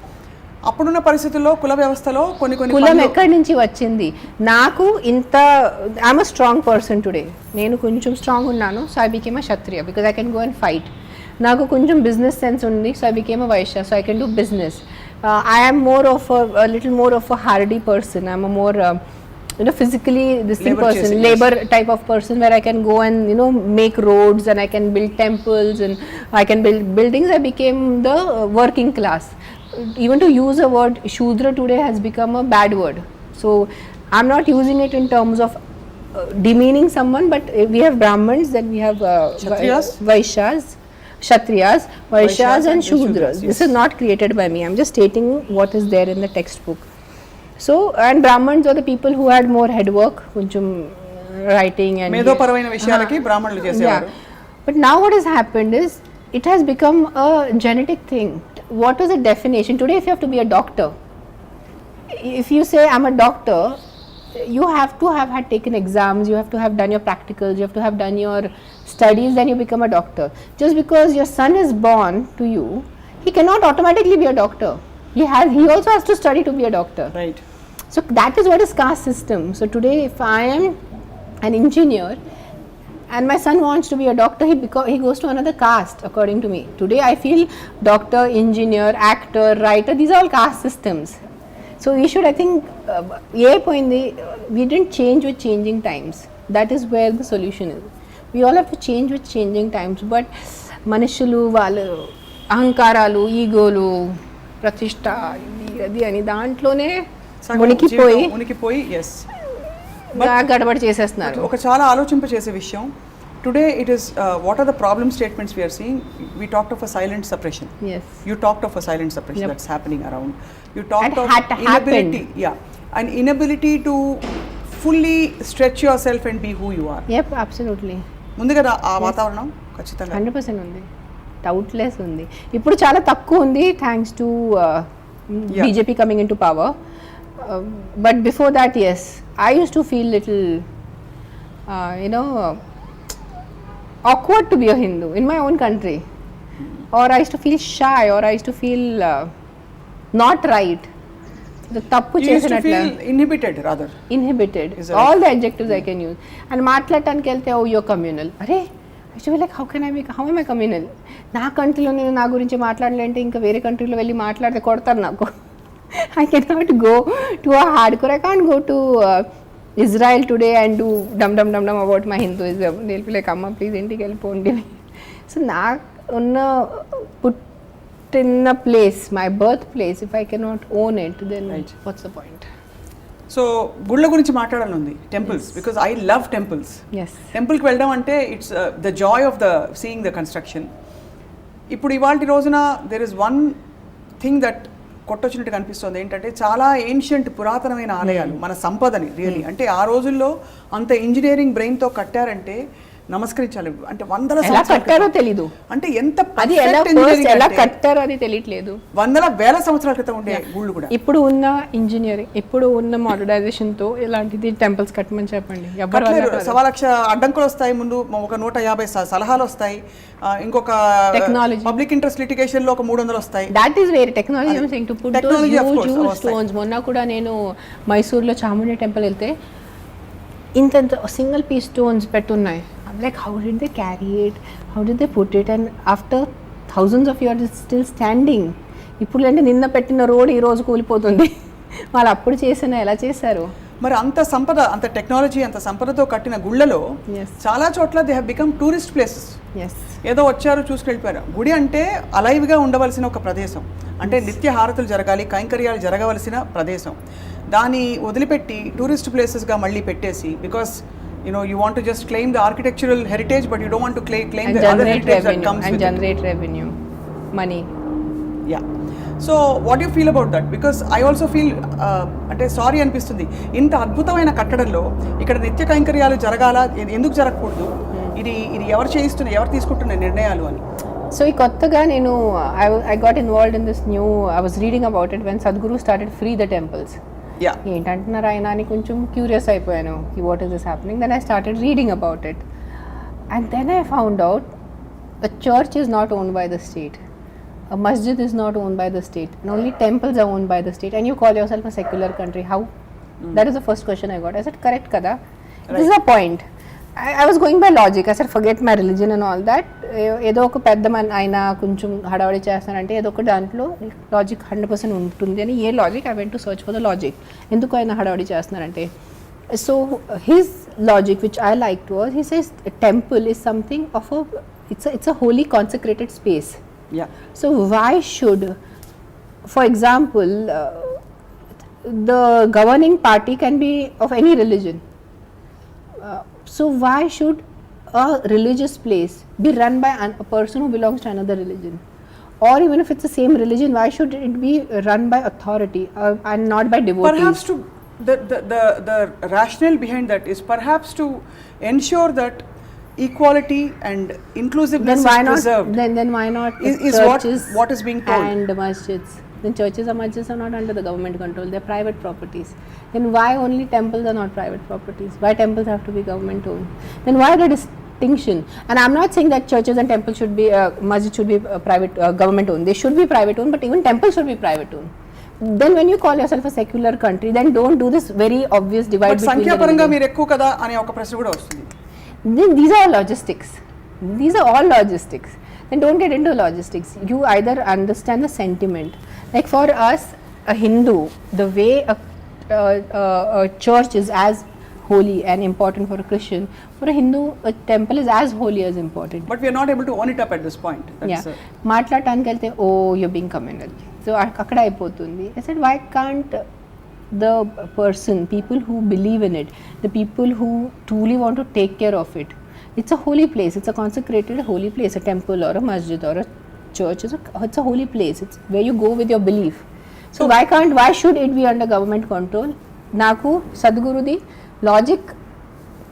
A: అప్పుడున్న పరిస్థితుల్లో కుల వ్యవస్థలో కొన్ని
B: కులం ఎక్కడి నుంచి వచ్చింది? నాకు ఇంత, I'm a strong person today, నేను కొంచెం స్ట్రాంగ్ ఉన్నాను, so I became a Kshatriya because I can go and fight. నాకు కొంచెం బిజినెస్ సెన్స్ ఉంది, so I became a Vaishya, so I can do business. I am more of a little more of a hardy person. I'm a more physically this thing person, labor type of person, where I can go and make roads and I can build temples and I can build buildings. I became the working class. Even to use a word Shudra today has become a bad word. So I'm not using it in terms of demeaning someone, but we have Brahmins, then we have Vaishyas, Kshatriyas, Vaishyas and Shudras. Yes. This is not created by me. I'm just stating what is there in the textbook. So, and Brahmins are the people who had more head work, kunchum writing and
A: మేధోపరమైన విషయాలకి బ్రాహ్మణులు చేసేవారు.
B: But now what has happened is it has become a genetic thing. What is the definition? Today if you have to be a doctor, if you say I'm a doctor, you have to have had taken exams, you have to have done your practicals, you have to have done your studies, then you become a doctor. Just because your son is born to you, he cannot automatically be a doctor. He also has to study to be a doctor.
A: Right.
B: So that is what is caste system. So today if I am an engineer and my son wants to be a doctor, he goes to another caste according to me. Today I feel doctor, engineer, actor, writer, these are all caste systems. So we should, I think, we didn't change with changing times. That is where the solution is. We all have to change with changing times. But manishulu వాళ్ళు అహంకారాలు, ఈగోలు, ప్రతిష్ట, అది అని దాంట్లోనే
A: ఉనికిపోయి yes
B: గడబడి చేసేస్తున్నారు.
A: ఒక చాలా ఆలోచింప చేసే విషయం. Today it is what are the problem statements we are seeing? We talked of a silent suppression.
B: Yes.
A: You talked of a silent suppression that's happening around. You talked of
B: inability.
A: An inability to fully stretch yourself and be who you are.
B: Yep, absolutely.
A: ఉంది కదా ఆ వాతావరణం ఖచ్చితంగా
B: 100% ఉంది. Doubtless ఉంది. ఇప్పుడు చాలా తక్కువ ఉంది thanks to BJP coming into power. But before that yes, I used to feel little awkward to be a Hindu in my own country, or I used to feel shy, or I used to feel not right. The tappu chesinatla
A: inhibited, rather
B: inhibited, all the adjectives I can use. And మాట్లాడటానికి వెళ్తే oh you're communal, అరే I should be like how am I communal? నా కంట్రీలో నేను నా గురించి మాట్లాడలేంటే ఇంకా వేరే కంట్రీలో వెళ్ళి మాట్లాడితే కొడతారు నాకు. I cannot go to a hardcore, I can't go to Israel today and do dum about my Hinduism. They'll be like, Amma, please, inti kellipondi. So, put in a place, my birthplace, if I cannot own it, then what's the point?
A: So గుళ్ళ గురించి మాట్లాడాలనుంది, temples, because I love temples. టెంపుల్కి వెళ్ళడం అంటే it's the joy of the seeing the construction. ఇప్పుడు ఇవాళ రోజున there is one thing that కొట్టొచ్చినట్టు కనిపిస్తుంది, ఏంటంటే చాలా ఏన్షియంట్ పురాతనమైన ఆలయాలు, మన సంపదని రియలీ, అంటే ఆ రోజుల్లో అంత ఇంజనీరింగ్ బ్రెయిన్తో కట్టారంటే నమస్కరించాలి. అంటే వందల
B: కట్టారో తెలీదు,
A: అంటే ఎంత
B: ఎలా కట్టారో అది తెలియట్లేదు.
A: వందల వేల సంవత్సరాల క్రితం ఉండే గుళ్ళు కూడా
B: ఇప్పుడు ఉన్న ఇంజనీరింగ్, ఇప్పుడు ఉన్న మోడర్నైజేషన్ తో ఇలాంటిది టెంపుల్స్ కట్టమని చెప్పండి.
A: 1,00,000 అడ్డంకులు వస్తాయి, ముందు ఒక 150 సలహాలు వస్తాయి, ఇంకొక టెక్నాలజీ పబ్లిక్ ఇంట్రెస్ట్ లిటిగేషన్ లో ఒక 300 వస్తాయి.
B: దట్ ఈస్ వేరే technology. I am saying to put those huge stones. మొన్న కూడా నేను మైసూర్లో చాముండి టెంపుల్ వెళ్తే ఇంత సింగిల్ పీస్ స్టోన్స్ పెట్టున్నాయి. Like how did they carry it, how did they put it, and after thousands of years it's still standing. ఇప్పుడు అంటే నిన్న పెట్టిన రోడ్ ఈ రోజు కూలిపోతుంది. వాళ్ళు అప్పుడు చేసిన ఎలా చేశారు?
A: మరి అంత సంపద, అంత టెక్నాలజీ, అంత సంపదతో కట్టిన గుళ్ళలో చాలా చోట్ల they have become tourist places. ఏదో వచ్చారు చూసుకెళ్ళిపోయారు. గుడి అంటే అలైవ్గా ఉండవలసిన ఒక ప్రదేశం, అంటే నిత్య హారతులు జరగాలి, కైంకర్యాలు జరగవలసిన ప్రదేశం. దాన్ని వదిలిపెట్టి టూరిస్ట్ ప్లేసెస్గా మళ్ళీ పెట్టేసి, because you want to just claim the architectural heritage, but you don't want to claim
B: and
A: the other heritage that comes
B: and
A: with
B: generate revenue, money.
A: Yeah. So what do you feel about that? Because I also feel అంటే sorry అనిపిస్తుంది, ఇంత అద్భుతమైన కట్టడంలో ఇక్కడ నిత్య కైంకర్యాలు జరగాల, ఎందుకు జరగకూడదు, ఇది ఎవరు చేయిస్తున్నారు, ఎవరు తీసుకుంటున్న నిర్ణయాలు అని.
B: సో ఈ కొత్తగా నేను I got involved in this new, I was reading about it when Sadhguru started free the temples. ఏంటంటున్నారు ఆయన అని కొంచెం క్యూరియస్ అయిపోయాను, what is this happening. Then I started reading about it, and then I found out a church is not owned by the state, a masjid is not owned by the state, and only temples are owned by the state, and you call yourself a secular country. How? That is the first question I got. I said, correct kada, this is a point. I was going by logic. I said, forget my religion and all that. ఏదో ఒక పెద్ద ఆయన కొంచెం హడావడి చేస్తానంటే ఏదో ఒక దాంట్లో logic 100% ఉంటుంది అని. ఏ logic? I went to search for the logic. ఎందుకు ఆయన హడావడి చేస్తున్నారంటే, so his logic which I like was, he says temple is something of it's a holy consecrated space. So why should, for example, the governing party can be of any religion. So why should a religious place be run by a person who belongs to another religion? Or even if it's the same religion, why should it be run by authority and not by devotees?
A: Perhaps to the rationale behind that is perhaps to ensure that equality and inclusiveness is preserved.
B: Then why not
A: is what is being told.
B: And masjids. Then churches and masjids are not under the government control, they're private properties. Then why only temples are not private properties? Why temples have to be government owned? Then why the distinction? And I'm not saying that churches and temples should be, masjid should be private, government owned. They should be private owned, but even temples should be private owned. Then when you call yourself a secular country, then don't do this very obvious divide between
A: సంఖ్యా పరంగా మీరు ఎక్కువ కదా అనే ఒక ప్రశ్న కూడా వస్తుంది.
B: Then these are all logistics. These are all logistics. Then don't get into logistics. You either understand the sentiment. Like for us, a Hindu, the way a church is as holy and important for a Christian, for a Hindu, a temple is as holy as important.
A: But we are not able to own it up at this point.
B: మాట్లాడటానికి వెళ్తే you're being communal. So అక్కడ అయిపోతుంది. I said, why can't the person, people who believe in it, the people who truly want to take care of it, it's a holy place, it's a consecrated holy place, a temple or a masjid or a church, it's a holy place, it's where you go with your belief. So why should it be under government control? Naku Sadhgurudi logic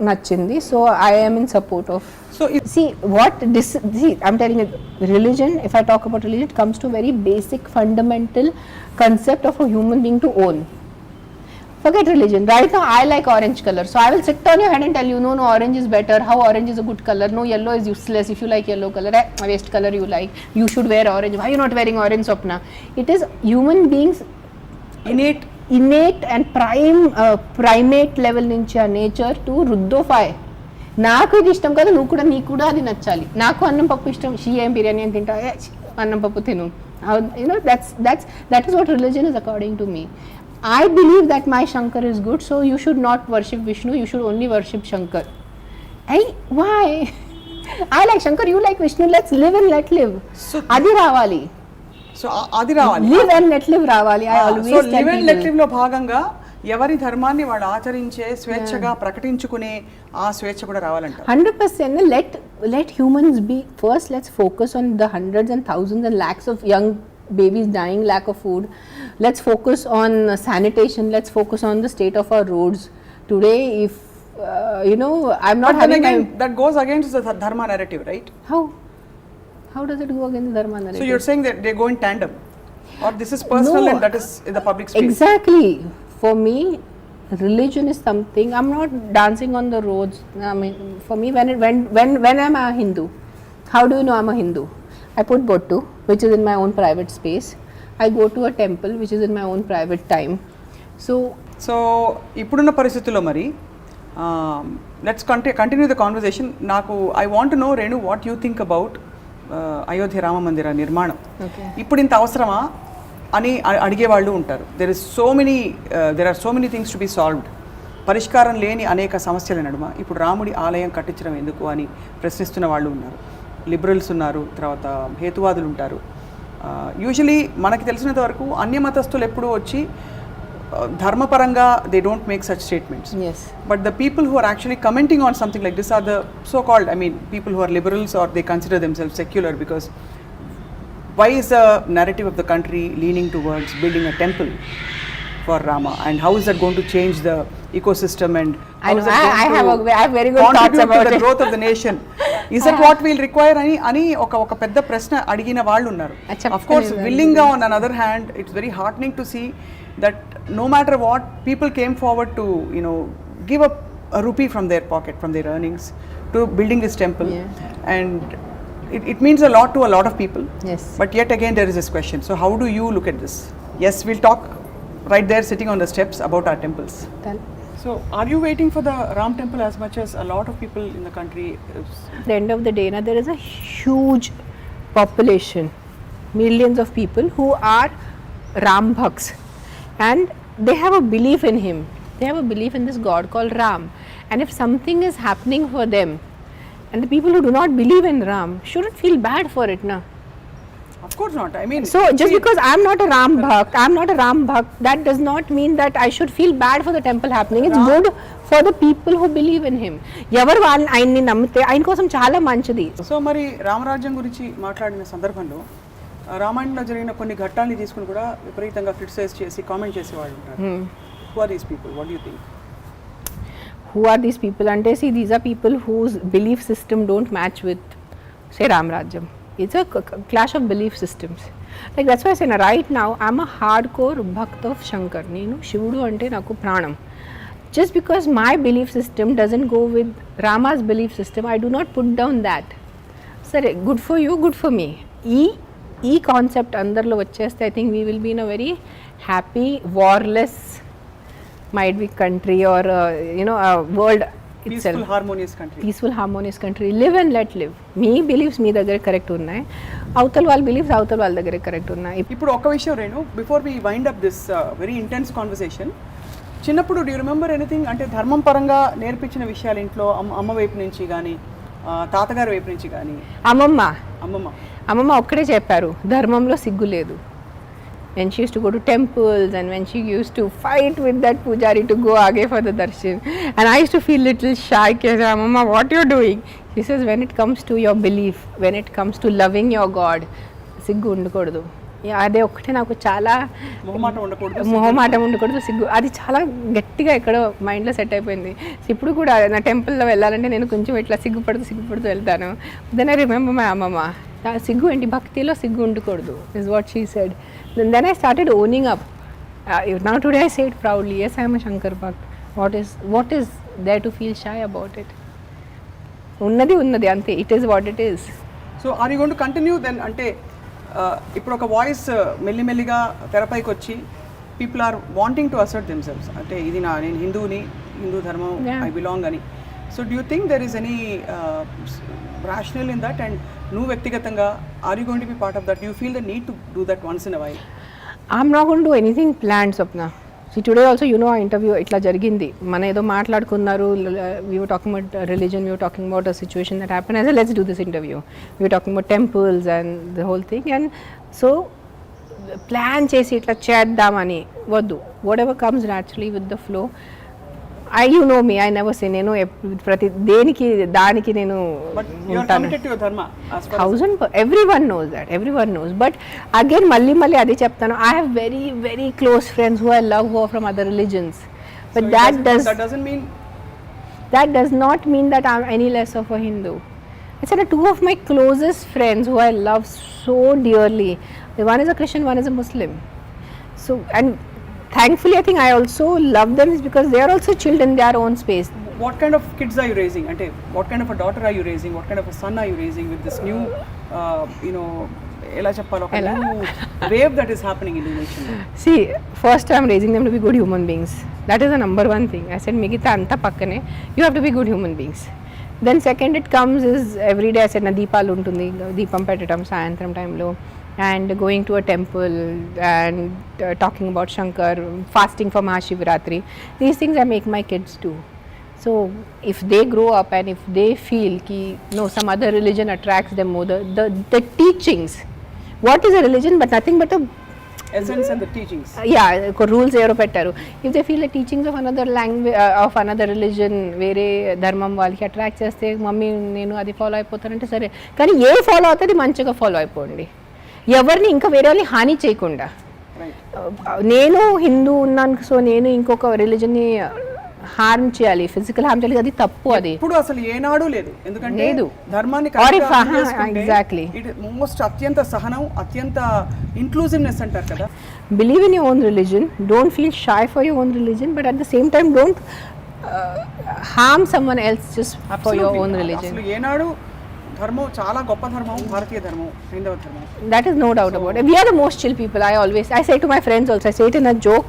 B: nachindi, so I am in support of.
A: So if
B: See, I'm telling you, religion, if I talk about religion, it comes to a very basic fundamental concept of a human being to own. Forget religion. Right now, I like orange color. So I will sit on your head and tell you, no, orange is better. How orange is a good color? No, yellow is useless. If you like yellow color, waste color you like. You should wear orange. Why are you not wearing orange, Swapna? It is human beings innate and primate level నుంచి ఆ nature to రుద్దోఫై. నాకు ఇది ఇష్టం కదా, నువ్వు కూడా నీకు కూడా అది నచ్చాలి. నాకు అన్నం పప్పు ఇష్టం, షీ ఏం బిర్యానీ అని తింటా, అన్నం పప్పు తిను. That is what religion is according to me. I believe that my Shankar is good, so you should not worship Vishnu, you should only worship Shankar. Why? I like Shankar, you like Vishnu, let's live and let live. Adi ravali.
A: So adi ravali.
B: Live and let live ravali. I always
A: tell people. So live and let live లో భాగంగా ఎవరి ధర్మాన్ని వాళ్ళు ఆచరించే స్వేచ్ఛగా ప్రకటించుకునే ఆ స్వేచ్ఛ కూడా రావాలంట.
B: 100%. Let humans be first. Let's focus on the hundreds and thousands and lakhs of young babies dying, lack of food. Let's focus on sanitation. Let's focus on the state of our roads today. If I'm not
A: but having again, that goes against the dharma narrative, right?
B: How does it go against the dharma narrative?
A: So you're saying that they go in tandem, or this is personal and that is in the public space?
B: Exactly. For me, religion is something. I'm not dancing on the roads. I mean, for me, when I'm a Hindu, how do you know I'm a Hindu? I put bottu, which is in my own private space. I go to a temple, which is in my own private time. So ఇప్పుడున్న పరిస్థితుల్లో మరి let's continue the conversation. I want to know, Renu, what you think about Ayodhya Rama మందిర నిర్మాణం. ఇప్పుడు ఇంత అవసరమా అని అడిగే వాళ్ళు ఉంటారు. there are so many things to be solved. పరిష్కారం లేని అనేక సమస్యల నడుమ ఇప్పుడు రాముడి ఆలయం కట్టించడం ఎందుకు అని ప్రశ్నిస్తున్న వాళ్ళు ఉన్నారు. లిబరల్స్ ఉన్నారు, తర్వాత హేతువాదులు ఉంటారు. యూజువలీ మనకి తెలిసినంత వరకు అన్యమతస్థులు ఎప్పుడూ వచ్చి ధర్మపరంగా they don't make such statements. But the people who are actually commenting on something like this are the so called, people who are liberals or they consider themselves secular, because why is the narrative of the country leaning towards building a temple for Rama, and how is that going to change the ecosystem, and how is that going I have very good thoughts about
A: the growth of the nation? Is that what we'll require ani oka pedda prashna adigina vallu unnaru. Of course, willing on another hand, it's very heartening to see that no matter what, people came forward to give up a rupee from their pocket, from their earnings, to building this temple. And it means a lot to a lot of people.
B: Yes.
A: But yet again there is this question. So how do you look at this? Yes, we'll talk right there sitting on the steps about our temples. So are you waiting for the Ram temple as much as a lot of people in the country?
B: At the end of the day, there is a huge population, millions of people who are Ram Bhaks, and they have a belief in him. They have a belief in this God called Ram. And if something is happening for them, and the people who do not believe in Ram shouldn't feel bad for it, na?
A: Of course not.
B: So just because I'm not a Ram Bhakt, that does not mean that I should feel bad for the temple happening. It's good for the people who believe in him. ఎవరు ఆయన్ని నమ్మితే ఆయన కోసం చాలా మంచిది.
A: So మరి రామరాజ్యం గురించి మాట్లాడిన సందర్భంలో రామాయణంలో జరిగిన కొన్ని ఘట్టాన్ని తీసుకుని కూడా విపరీతంగా క్రిటిసైజ్ చేసి కామెంట్ చేసేవాళ్ళు ఉంటారు. Who are these people? What do you think?
B: Who are these people? And see, these are people whose belief system don't match with, say, Ram Rajyam. It's a clash of belief systems. Like that's why I say, right now, I'm a hardcore bhakt of Shankar. Nenu Shivudu ante naku pranam. Just because my belief system doesn't go with Rama's belief system, I do not put down that. Sir, good for you, good for me. E concept andarlo vacheste, I think we will be in a very happy, warless, might be country, or a world itself. Peaceful, harmonious country. Live and let live. Me beliefs me దగ్గర correct ఉన్నాయి, అవతల వాళ్ళ beliefs అవతల వాళ్ళ దగ్గర correct ఉన్నాయి.
A: ఇప్పుడు ఒక విషయం Renu, before we wind up this very intense conversation, చిన్నప్పుడు డూ యు రిమెంబర్ ఎనీథింగ్, అంటే ధర్మం పరంగా నేర్పించిన విషయాలు ఇంట్లో అమ్మ వైపు నుంచి కానీ తాతగారి వైపు నుంచి కానీ?
B: అమ్మమ్మ ఒక్కడే చెప్పారు, ధర్మంలో సిగ్గు లేదు. When she used to go to temples, and when she used to fight with that pujari to go aage for the darshan, and I used to feel little shy. Mama, what you're doing? She says, when it comes to your belief, when it comes to loving your God, siggu undakodadu. అదే ఒక్కటే నాకు చాలా
A: మొహమాటం
B: ఉండకూడదు, సిగ్గు, అది చాలా గట్టిగా ఎక్కడో మైండ్లో సెట్ అయిపోయింది. ఇప్పుడు కూడా నా టెంపుల్లో వెళ్ళాలంటే నేను కొంచెం ఇట్లా సిగ్గుపడుతూ వెళ్తాను. దెన్ ఐ రిమెంబర్ మై అమ్మమ్మ, సిగ్గు ఏంటి, భక్తిలో సిగ్గు ఉండకూడదు is what she said. Then I started owning up. Now today I say it proudly, yes I am a Shankar bhakt. What is there to feel shy about it? ఉన్నది అంతే, it is what it is.
A: So are you going to continue then? అంటే ఇప్పుడు ఒక voice మెల్లిమెల్లిగా తెరపైకి వచ్చి people are wanting to assert themselves, అంటే ఇది నేను హిందూ ధర్మం, ఐ బిలాంగ్ అని. So do you think there is any rational in that, and నువ్వు వ్యక్తిగతంగా are you going to be part of that? Do you feel the need to do that once in a while?
B: I'm not going to do anything planned, Swapna. See, today also, you know, our interview itla jarigindi. Mana edo maatladukunnaru, we were talking about religion, we were talking about a situation that happened. I said, let's do this interview. We were talking about temples and the whole thing, and so plan chesi itla cheddamani vaddu. Whatever comes naturally with the flow. You know me, I never say నేను ప్రతి దేనికి దానికి నేను
A: ఉంటాను.
B: everyone knows, but again మళ్ళీ అదే చెప్తాను, I have very very close friends who I love who are from other religions, but
A: so
B: that does not mean that I'm any less of a Hindu. I said two of my closest friends who I love so dearly, one is a Christian, one is a Muslim. So, and thankfully I think I also love them is because they are also chilled in their own space.
A: What kind of kids are you raising? Ante what kind of a daughter are you raising? What kind of a son are you raising with this new ela cheppalo wave that is happening in the nation?
B: See, first I'm raising them to be good human beings. That is the number one thing. I said migita anta pakkane you have to be good human beings. Then second it comes is every day I said na deepalu untundi, deepam pettam sayantram time lo, and going to a temple and talking about Shankar, fasting for Mahashivratri. These things I make my kids do. So if they grow up and if they feel ki no, some other religion attracts them more, the teachings, what is a religion but nothing but a
A: essence and the teachings.
B: Rules evaro pettaru. If they feel the teachings of another language of another religion వేరే ధర్మం వాళ్ళకి attract చేస్తే mummy నేను అది follow అయిపోతానంటే సరే, కానీ ఏ follow అవుతుంది మంచిగా ఫాలో అయిపోండి, ఎవరిని ఇంకా వేరే వాళ్ళని హాని చేయకుండా. నేను హిందూ ఉన్నాను సో నేను ఇంకొక రిలీజన్ని హార్మ్ చేయాలి, ఫిజికల్ హార్మ్ చేయాలి, అది తప్పు. అది
A: ఇప్పుడు అసలు ఏనాడు లేదు, ఎందుకంటే
B: లేదు
A: ధర్మాన్ని
B: ఎగ్జాక్ట్లీ
A: మోస్ట్ అత్యంత సహనం, అత్యంత ఇంక్లూజివ్నెస్ అంటారు కదా.
B: Believe in your own religion, don't feel shy for your own religion, but at the same time don't harm someone else just for your own religion.
A: ఏనాడు ధర్మం చాలా గొప్ప ధర్మం, భారతీయ ధర్మం, హైందవ ధర్మం.
B: That is no doubt about it. We are the most chill people. I say to my friends also, I say it in a joke,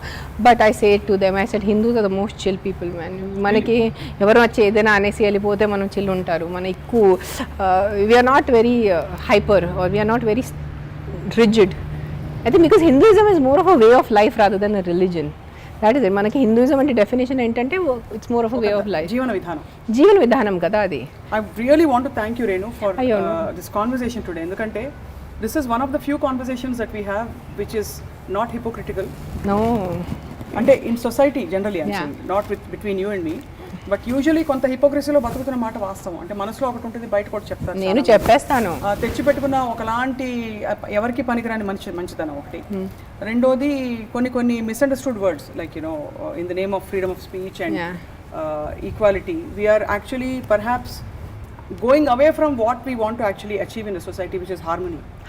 B: but I say it to them. I said Hindus are the most chill people, man. మనకి ఎవరు వచ్చి ఏదైనా అనేసి వెళ్ళిపోతే మనం chill ఉంటారు. మన ఎక్కువ we are not very hyper or we are not very rigid. I think because Hinduism is more of a way of life rather than a religion. That is it. మనకి హిందూయిజం అంటే definition ఏంటంటే it's more of a way of life, జీవన విధానం కదా అది.
A: I really want to thank you, Renu, for this conversation today, ఎందుకంటే this is one of the few conversations that we have which is not hypocritical.
B: No.
A: అంటే in society generally, I'm saying, not between you and me, but usually కొంత హిపోక్రసీలో బతుకుతున్న మాట వాస్తవం. అంటే మనసులో ఒకటి ఉంటుంది, బయట కూడా చెప్తాను,
B: నేను చెప్పేస్తాను.
A: తెచ్చిపెట్టుకున్న ఒకలాంటి ఎవరికి పనికిరాని మంచితనం ఒకటి. రెండోది కొన్ని misunderstood words like in the name of freedom of speech and equality we are actually perhaps going away from what we want to actually achieve in a society, which is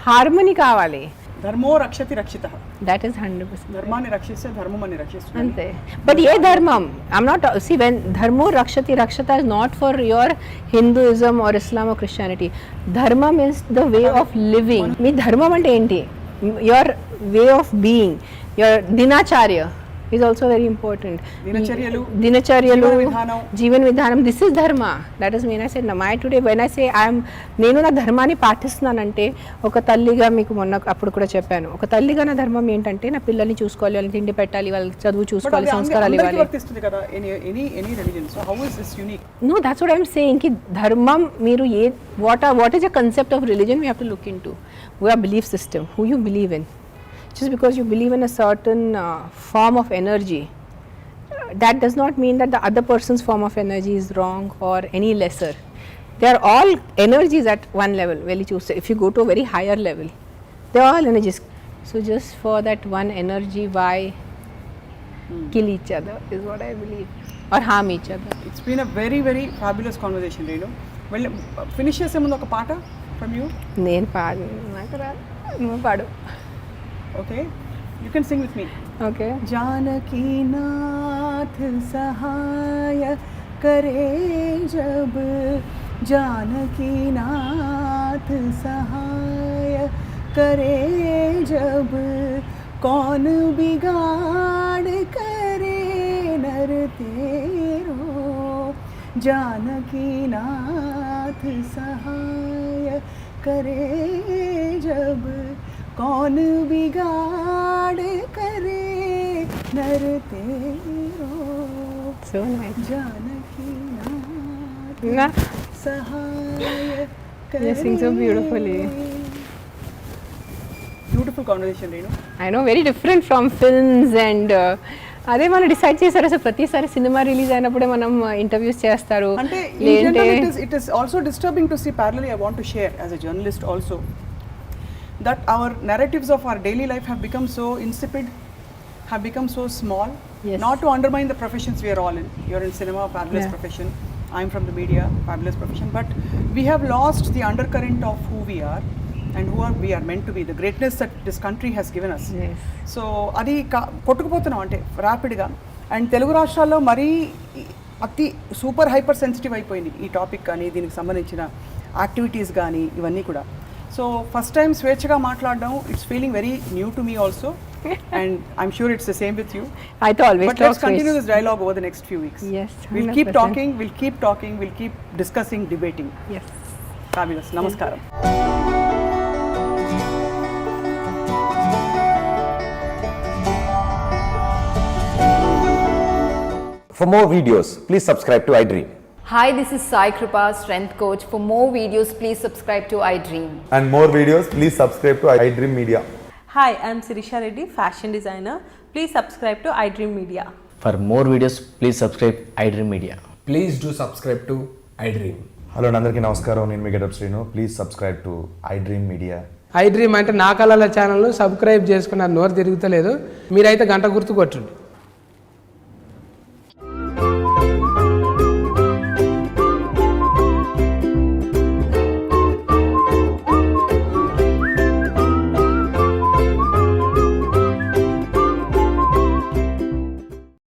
A: harmony కావాలి. ధర్మో రక్షతి రక్షితః,
B: that is 100%.
A: ధర్మాన్ని రక్షిస్తే ధర్మమని రక్షిస్తుంది
B: అంతే. But ఏ ధర్మం, I'm not see when ధర్మో రక్షతి రక్షత is not for your Hinduism or Islam or Christianity. ధర్మం is the way of living. మీ ధర్మం అంటే ఏంటి? your way of being, your దినాచార్య is also very important. దినచర్యలు జీవన విధానం, this is dharma. That is mean I said my today when I say నేను నా ధర్మాన్ని పాటిస్తున్నానంటే, ఒక తల్లిగా మీకు మొన్న అప్పుడు కూడా చెప్పాను, ఒక తల్లిగా నా ధర్మం ఏంటంటే నా పిల్లల్ని చూసుకోవాలి, వాళ్ళని తిండి పెట్టాలి, వాళ్ళకి చదువు చూసుకోవాలి, సంస్కారాలు ఇవ్వాలి. No, that's what I'm saying ki dharmam మీరు what is a concept of religion we have to look into. We are belief system, who you believe in. Just because you believe in a certain form of energy, that does not mean that the other person's form of energy is wrong or any lesser. They are all energies at one level. If you go to a very higher level, they are all energies. So just for that one energy, why kill each other is what I believe, or harm each other.
A: It's been a very, very fabulous conversation, Renu. Well, finish చేసే ముందు ఒక పాట from you.
B: నేను పాడు, నాకు రాదు, నువ్వు పాడు.
A: Okay, you can sing with me.
B: Okay.
A: Janaki नाथ सहाय करे जब, जानकी नाथ सहाय करे जब, कौन बिगाड़ करे नर तेरो, जानकी नाथ सहाय करे जब, कौन बिगाड़ करे नर तेरो,
B: So nice.
A: जानकी नाथ
B: Na?
A: सहाय करे.
B: You sing so beautifully.
A: Beautiful conversation, Renu.
B: I know, very different from films and అదే మనం డిసైడ్ చేశారు అసలు ప్రతిసారి సినిమా రిలీజ్ అయినప్పుడే మనం ఇంటర్వ్యూస్ చేస్తారు
A: అంటే in general it is also disturbing to see, parallelly I want to share as a journalist also, that our narratives of our daily life have become so insipid, have become so small.
B: Yes.
A: Not to undermine the professions we are all in. You're in cinema, fabulous
B: Yeah.
A: profession. I'm from the media, fabulous profession. But we have lost the undercurrent of who we are and who we are meant to be, the greatness that this country has given us.
B: Yes.
A: So అది కొట్టుకుపోతున్నాం అంటే ర్యాపిడ్గా. And Telugu రాష్ట్రాల్లో మరీ అతి super hyper sensitive అయిపోయింది ఈ topic కానీ దీనికి సంబంధించిన యాక్టివిటీస్ కానీ ఇవన్నీ కూడా. సో ఫస్ట్ టైం స్వేచ్ఛగా మాట్లాడడం, it's feeling very new to me also, and I'm sure it's the same with you.
B: I thought always
A: But let's continue this dialogue over the next few weeks.
B: Yes,
A: We'll keep
B: 100%.
A: talking, we'll keep discussing, debating.
B: Yes.
A: Fabulous. Namaskaram.
C: For more videos, please subscribe to iDream.
D: Hi, this is Sai Kripa, strength coach. For more videos, please subscribe to iDream.
E: And more videos, please subscribe to iDream Media.
F: Hi, I'm Sirisha Reddy, fashion designer. Please subscribe to iDream Media.
G: For more videos, please subscribe iDream Media.
H: Please do subscribe to iDream.
E: Hello అందరికీ నమస్కారం, నేను మీ getup Srinu. Please subscribe to iDream Media.
H: iDream అంటే నా కళల channel subscribe చేసుకున్న నోరు తిరుగుతలేదు, మీరైతే గంట గుర్తు కొట్టండి.